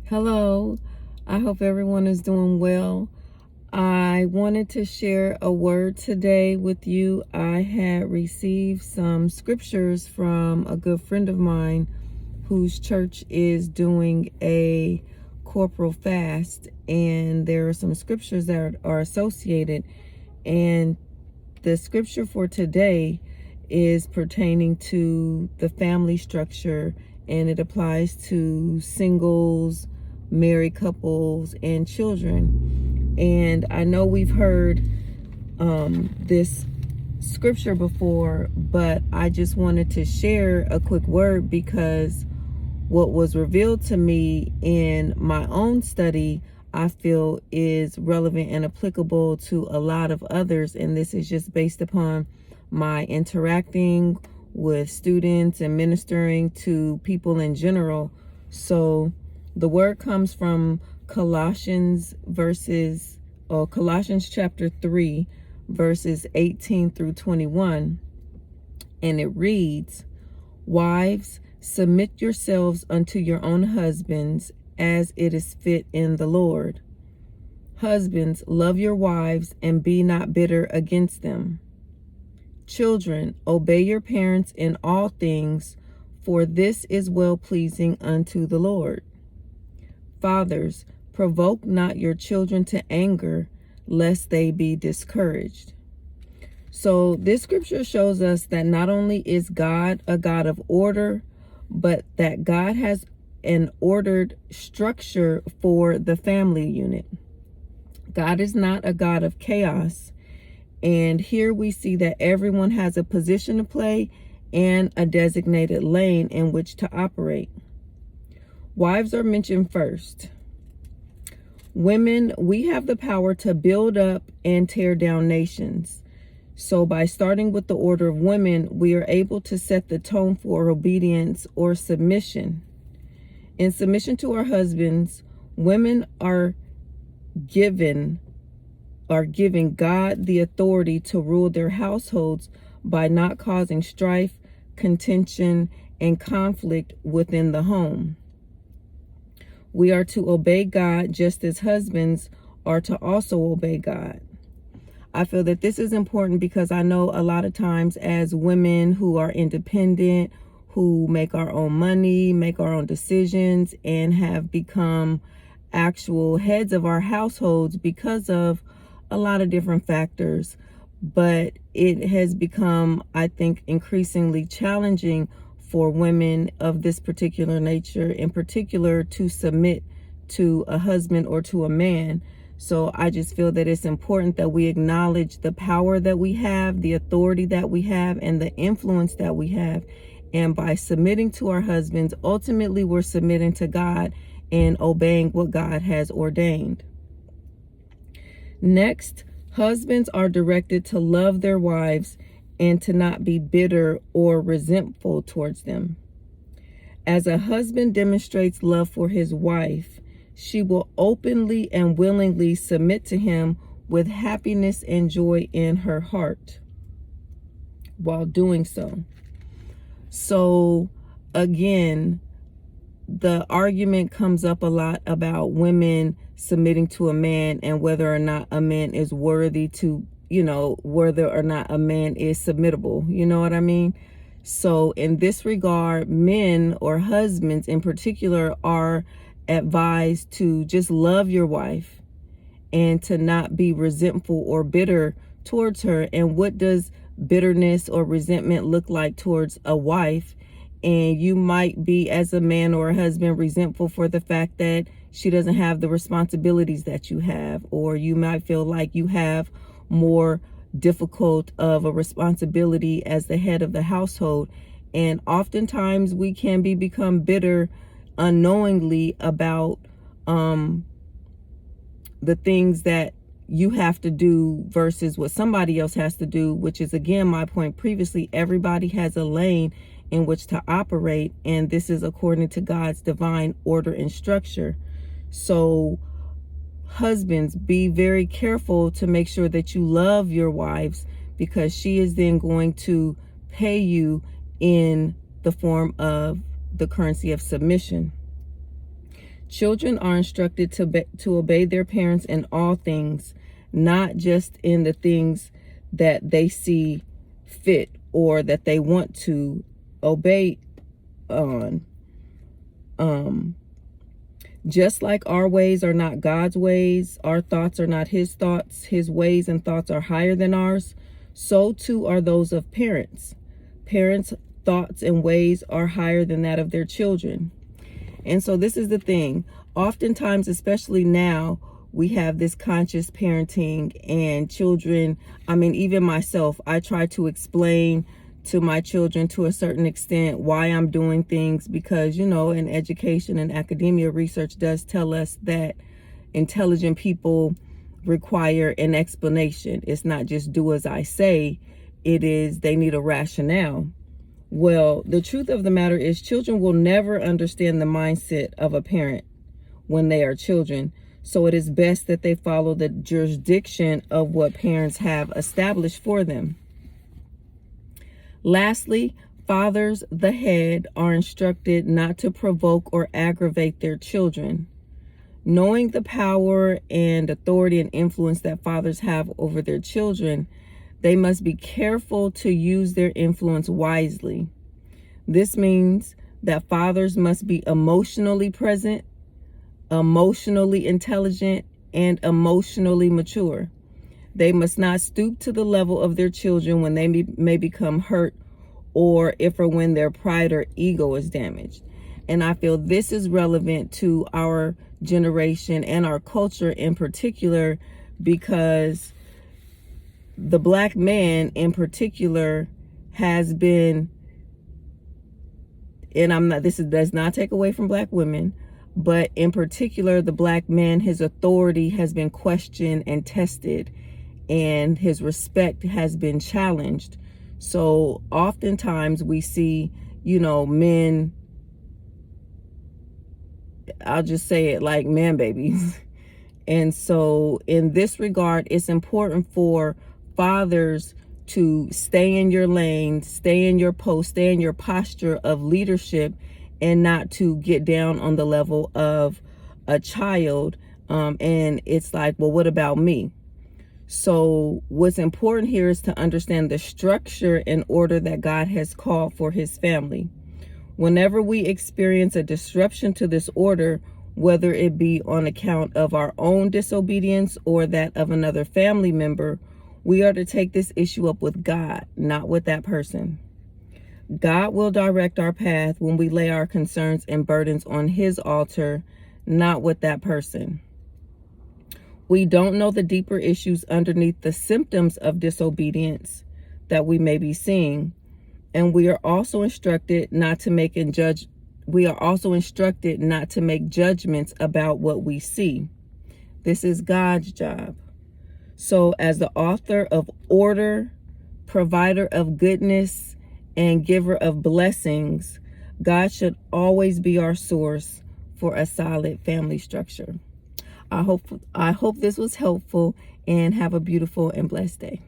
Hello, I hope everyone is doing well. I wanted to share a word today with you. I had received some scriptures from a good friend of mine whose church is doing a corporal fast, and there are some scriptures that are associated. And the scripture for today is pertaining to the family structure, and it applies to singles, married couples, and children. And I know we've heard this scripture before, but I just wanted to share a quick word because what was revealed to me in my own study, I feel is relevant and applicable to a lot of others. And this is just based upon my interacting with students and ministering to people in general. So the word comes from Colossians chapter 3, verses 18 through 21. And it reads, "Wives, submit yourselves unto your own husbands, as it is fit in the Lord. Husbands, love your wives, and be not bitter against them. Children, obey your parents in all things, for this is well-pleasing unto the Lord. Fathers, provoke not your children to anger, lest they be discouraged." So this scripture shows us that not only is God a God of order, but that God has an ordered structure for the family unit. God is not a God of chaos. And here we see that everyone has a position to play and a designated lane in which to operate. Wives are mentioned first. Women, we have the power to build up and tear down nations. So by starting with the order of women, we are able to set the tone for obedience or submission. In submission to our husbands, women are giving God the authority to rule their households by not causing strife, contention, and conflict within the home. We are to obey God just as husbands are to also obey God. I feel that this is important because I know a lot of times as women who are independent, who make our own money, make our own decisions, and have become actual heads of our households because of a lot of different factors. But it has become, I think, increasingly challenging for women of this particular nature, in particular, to submit to a husband or to a man. So I just feel that it's important that we acknowledge the power that we have, the authority that we have, and the influence that we have. And by submitting to our husbands, ultimately we're submitting to God and obeying what God has ordained. Next, husbands are directed to love their wives and to not be bitter or resentful towards them. As a husband demonstrates love for his wife, she will openly and willingly submit to him with happiness and joy in her heart while doing so. So again, the argument comes up a lot about women submitting to a man and whether or not a man is worthy to, whether or not a man is submittable. You know what I mean? So in this regard, men or husbands in particular are advised to just love your wife and to not be resentful or bitter towards her. And what does bitterness or resentment look like towards a wife? And you might be, as a man or a husband, resentful for the fact that she doesn't have the responsibilities that you have, or you might feel like you have more difficult of a responsibility as the head of the household. And oftentimes we can become bitter unknowingly about the things that you have to do versus what somebody else has to do, which is, again, my point previously, everybody has a lane in which to operate, and this is according to God's divine order and structure. So husbands, be very careful to make sure that you love your wives, because she is then going to pay you in the form of the currency of submission. Children are instructed to obey their parents in all things, not just in the things that they see fit or that they want to obey on. Just like our ways are not God's ways, our thoughts are not his thoughts, his ways and thoughts are higher than ours, so too are those of parents. Parents' thoughts and ways are higher than that of their children. And so this is the thing. Oftentimes, especially now, we have this conscious parenting, and children, even myself, I try to explain to my children to a certain extent why I'm doing things, because, in education and academia, research does tell us that intelligent people require an explanation. It's not just do as I say. It is they need a rationale. Well, the truth of the matter is children will never understand the mindset of a parent when they are children. So it is best that they follow the jurisdiction of what parents have established for them. Lastly, fathers, the head, are instructed not to provoke or aggravate their children. Knowing the power and authority and influence that fathers have over their children, they must be careful to use their influence wisely. This means that fathers must be emotionally present, emotionally intelligent, and emotionally mature. They must not stoop to the level of their children when they may become hurt, or if or when their pride or ego is damaged. And I feel this is relevant to our generation and our culture in particular, because the Black man in particular has been, and does not take away from Black women, but in particular, the Black man, his authority has been questioned and tested, and his respect has been challenged. So oftentimes we see, men, I'll just say it, like man babies. And so in this regard, it's important for fathers to stay in your lane, stay in your post, stay in your posture of leadership, and not to get down on the level of a child. And it's like, well, what about me? So what's important here is to understand the structure and order that God has called for his family. Whenever we experience a disruption to this order, whether it be on account of our own disobedience or that of another family member, we are to take this issue up with God, not with that person. God will direct our path when we lay our concerns and burdens on his altar, not with that person. We don't know the deeper issues underneath the symptoms of disobedience that we may be seeing, and we are also instructed not to make judgments about what we see. This is God's job. So as the author of order, provider of goodness, and giver of blessings, God should always be our source for a solid family structure. I hope this was helpful, and have a beautiful and blessed day.